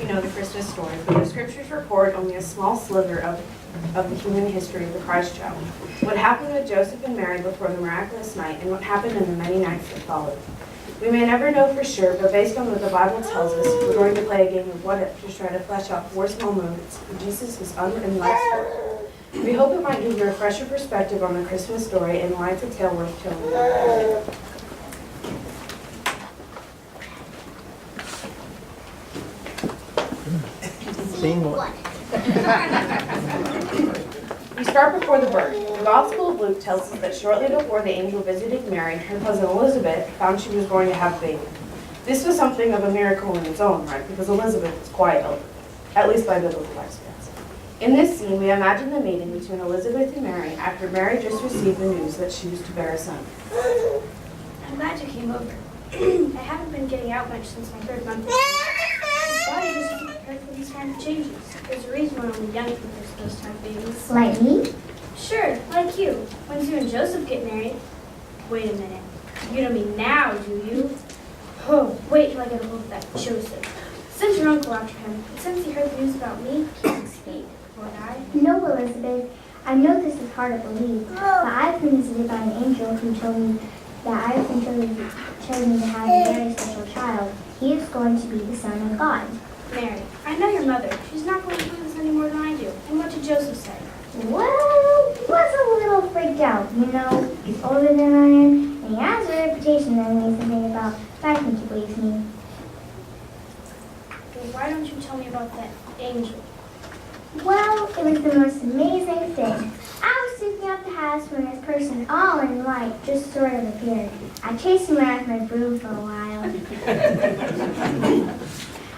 we know the Christmas story, but the scriptures record only a small sliver of the human history of the Christ child. What happened with Joseph and Mary before the miraculous night, and what happened in the many nights that followed. We may never know for sure, but based on what the Bible tells us, we're going to play a game of what if, just try to flesh out 4 small moments of Jesus' unwritten life story. We hope it might give you a fresher perspective on the Christmas story and why it's a tale worth telling. Scene 1. We start before the birth. The Gospel of Luke tells us that shortly before the angel visited Mary, her cousin Elizabeth found she was going to have a baby. This was something of a miracle in its own right, because Elizabeth was quite elderly, at least by biblical lifespans. In this scene, we imagine the meeting between Elizabeth and Mary after Mary just received the news that she was to bear a son. I'm glad you came over. I haven't been getting out much since my 3rd month. His body just isn't prepared for these kind of changes. There's a reason why only young people are supposed to have babies. Like me? Sure, like you. When you and Joseph get married. Wait a minute. You don't mean now, do you? Oh, wait till I get a hold of that Joseph. Send your uncle after him. And since he heard the news about me, he can speak, won't I? No, Elizabeth. I know this is hard to believe, but I've been visited by an angel who told me that I've been chosen to have a very special child. He is going to be the Son of God. Mary, I know your mother. She's not going to do this any more than I do. And what did Joseph say? Well, he was a little freaked out, you know. He's older than I am, and he has a reputation that knows something about fighting to please me. Well, why don't you tell me about that angel? Well, it was the most amazing thing. I was sweeping out the house when this person all in white just sort of appeared. I chased him around with my broom for a while.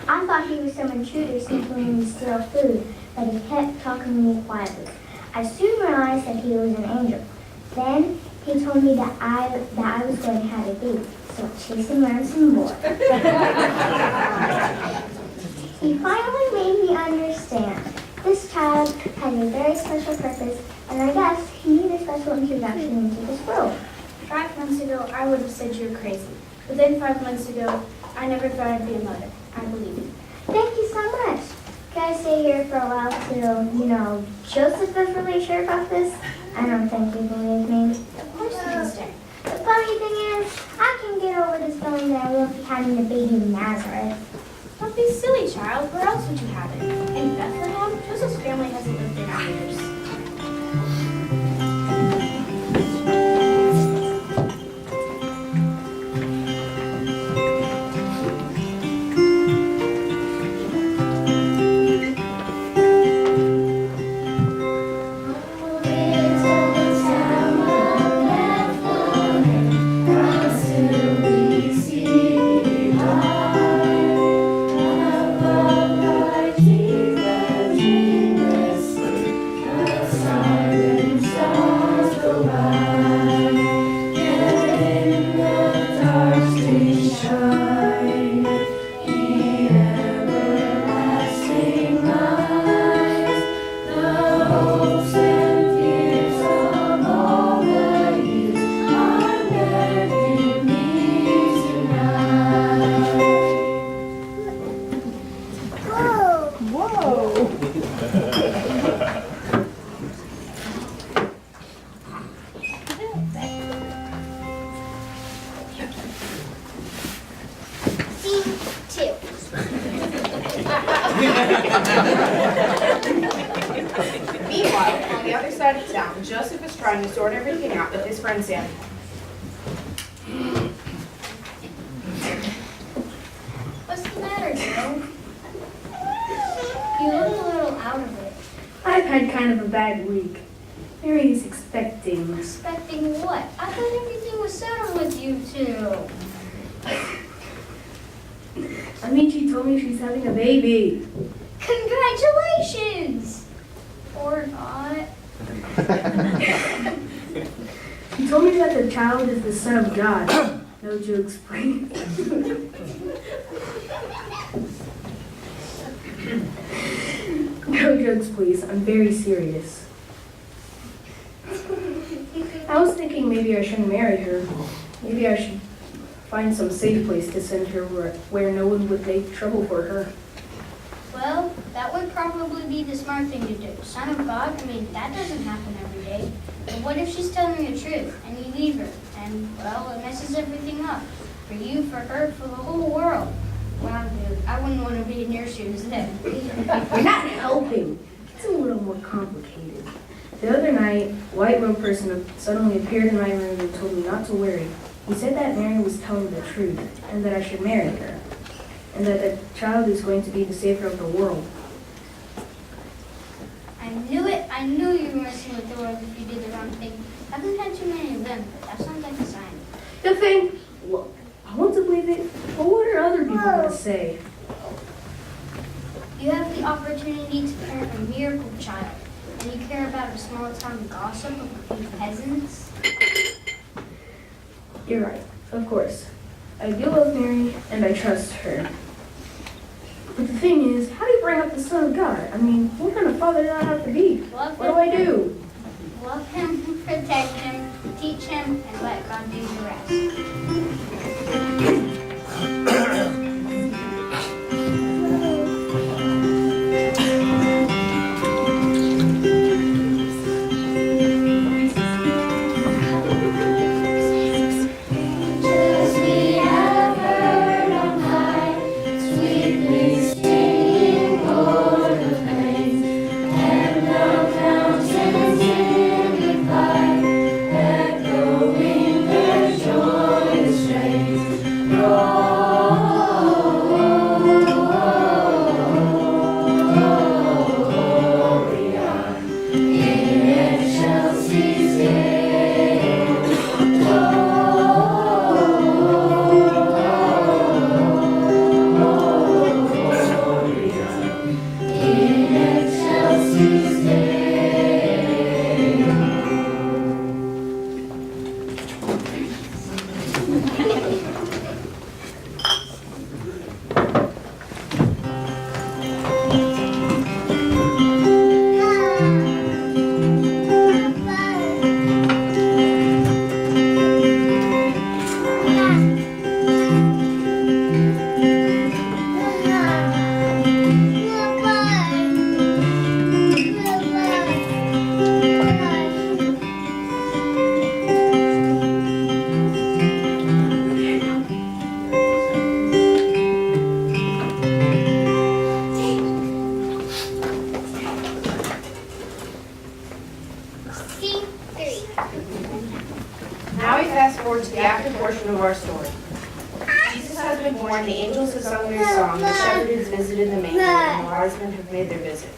I thought he was some intruder sneaking in to steal food, but he kept talking to me quietly. I soon realized that he was an angel. Then he told me that I was going to have a baby, so I chased him around some more. He finally made me understand. This child had a very special purpose, and I guess he needed a special introduction into this world. 5 months ago, I would have said you were crazy. But then 5 months ago, I never thought I'd be a mother. I believe you. Thank you so much. Can I stay here for a while till, Joseph is really sure about this? I don't think he believes me. Of course you can stay. The funny thing is, I can get over this feeling that I won't be having a baby in Nazareth. Don't be silly, child. Where else would you have it? In Bethlehem? Joseph's family hasn't lived there in years. Meanwhile, on the other side of town, Joseph is trying to sort everything out with his friend Sam. What's the matter, Joe? You look a little out of it. I've had kind of a bad week. Mary's expecting. Expecting what? I thought everything was settled with you two. Amici told me she's having a baby. Congratulations! Or not. She told me that the child is the Son of God. No jokes, please. No jokes, please. I'm very serious. I was thinking maybe I shouldn't marry her. Maybe I should find some safe place to send her where no one would make trouble for her. that would probably be the smart thing to do. Son of God, I mean, that doesn't happen every day. But what if she's telling the truth and you leave her? And, well, it messes everything up. For you, for her, for the whole world. Wow, dude, I wouldn't want to be in your shoes then. We're not helping. It's a little more complicated. The other night, a white robed person suddenly appeared in my room and told me not to worry. He said that Mary was telling the truth and that I should marry her, and that the child is going to be the savior of the world. I knew it. I knew you were messing with the world if you did the wrong thing. I haven't had too many of them, but that sounds like a sign. The thing, look, I want to believe it, but what are other people going to say? You have the opportunity to parent a miracle child, and you care about a small town gossip of a few peasants? You're right, of course. I do love Mary, and I trust her. But the thing is, how do you bring up the Son of God? I mean, what kind of father do I have to be? Love What do I do? Love him, protect him, teach him, and let God do the rest. Now we fast forward to the after portion of our story. Jesus has been born, the angels have sung their song, the shepherds visited the manger, and the wise men have made their visit.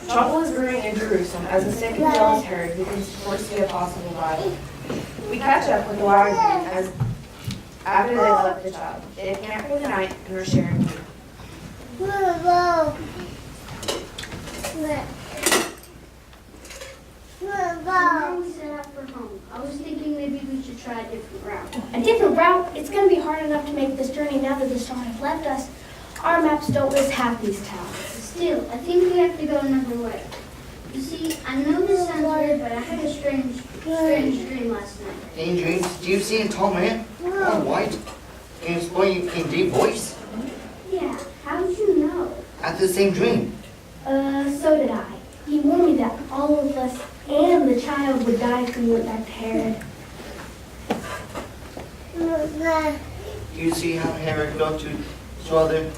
Trouble is brewing in Jerusalem as the second bell is heard because to force the apostle Bible. We catch up with the wise men as after they left the child. They have camped for the night and are sharing food. Tomorrow we set out for home. I was thinking maybe we should try a different route. A different route? It's going to be hard enough to make this journey now that the star has left us. Our maps don't list half these towns. Still, I think we have to go another way. You see, I know this sounds weird, but I had a strange dream last night. In dreams, do you see a tall man, all white, and speaking in deep voice? Yeah, how did you know? I had the same dream. So did I. He warned me that all of us and the child would die if we went back to Herod. Do you see how Herod got to his father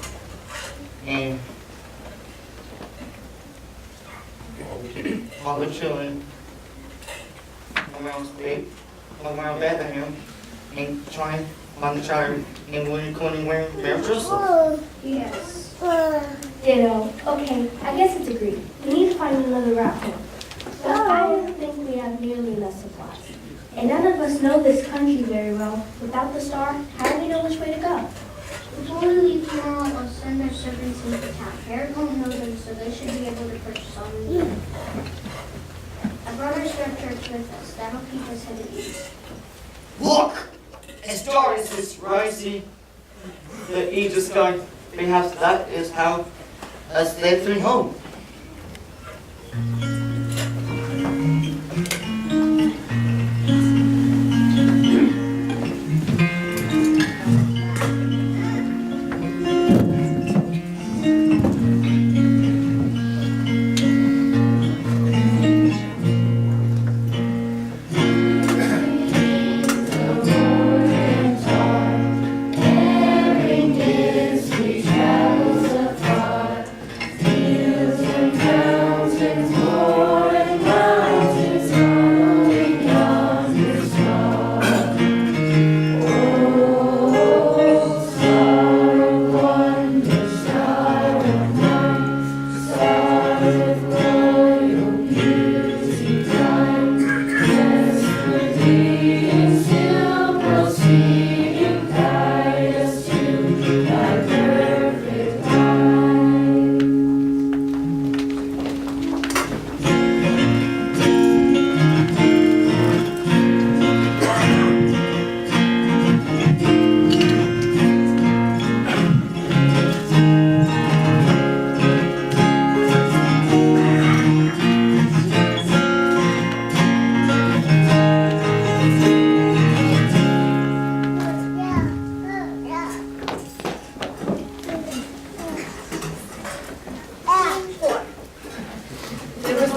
and all the children around Bethlehem and trying to find the child and when going wearing Mary Joseph? Yes. Ditto. Okay, I guess it's agreed. We need to find another route home. But I don't think we have nearly enough supplies. And none of us know this country very well. Without the star, how do we know which way to go? Before we leave tomorrow, I'll send our servants into town. Herod won't know them, so they should be able to purchase all we need. I brought our star church with us. That'll keep us headed east. Look! A star is rising the east sky. Perhaps that is how us they flew home.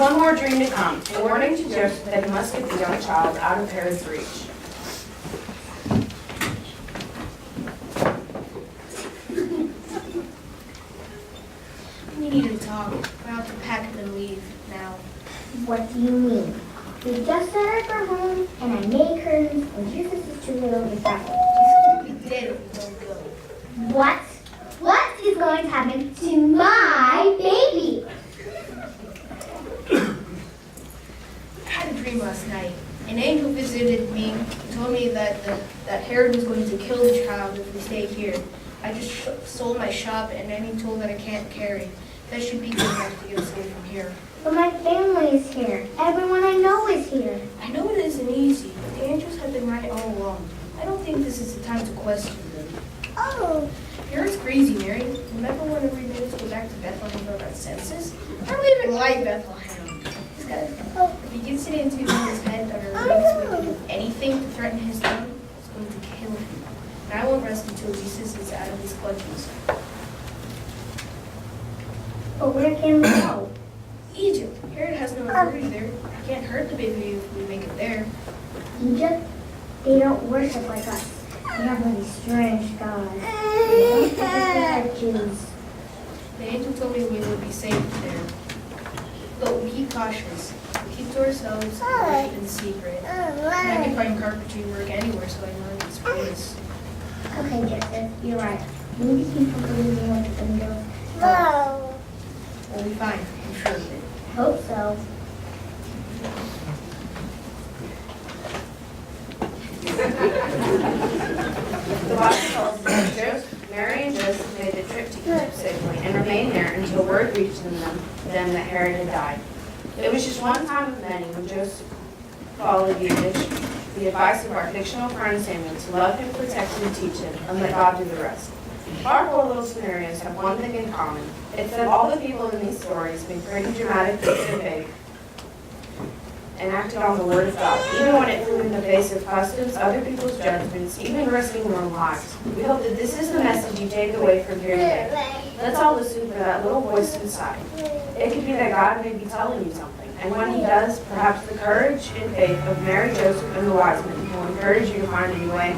one more dream to come, a warning to Joseph that he must get the young child out of Herod's reach. We need to talk. We're out to pack up and leave now. What do you mean? We just set her for home, and I made curtains, and Jesus is too little to travel. We did if we don't go. What? What is going to happen to my baby? I had a dream last night. An angel visited me and told me that Herod was going to kill the child if we stay here. I just sold my shop and any tool that I can't carry. That should be good enough to get us away from here. But my family is here. Everyone I know is here. I know it isn't easy, but the angels have been right all along. I don't think this is the time to question them. Oh. Herod's crazy, Mary. Remember when we made us go back to Bethlehem for our census? I don't even like Bethlehem. This guy, if he gets it into his head that our baby's going to do anything to threaten his throne, it's going to kill him. And I won't rest until Jesus is out of his clutches. But where can we go? Egypt. Herod has no authority there. We can't hurt the baby if we make it there. Egypt? They don't worship like us. They have really strange gods. They don't like Jews. The angel told me we would be safe there. But we keep cautious. We keep to ourselves and worship in secret. And I can find carpentry work anywhere, so I know it's place. Okay, Joseph, you're right. We need to keep from believing what the angels. We'll be fine, I'm sure of it. Hope so. The Bible tells us that Mary and Joseph made the trip to Egypt safely and remained there until word reached them that Herod had died. It was just one time of many when Joseph followed the advice of our fictional friend Samuel to love him, protect him, and teach him, and let God do the rest. Our four little scenarios have one thing in common. It's that all the people in these stories made pretty dramatic leaps of faith and acted on the word of God, even when it flew in the face of customs, other people's judgments, even risking their own lives. We hope that this is the message you take away from here today. Let's all listen for that little voice inside. It could be that God may be telling you something, and when He does, perhaps the courage and faith of Mary, Joseph, and the wise men will encourage you to find a new way.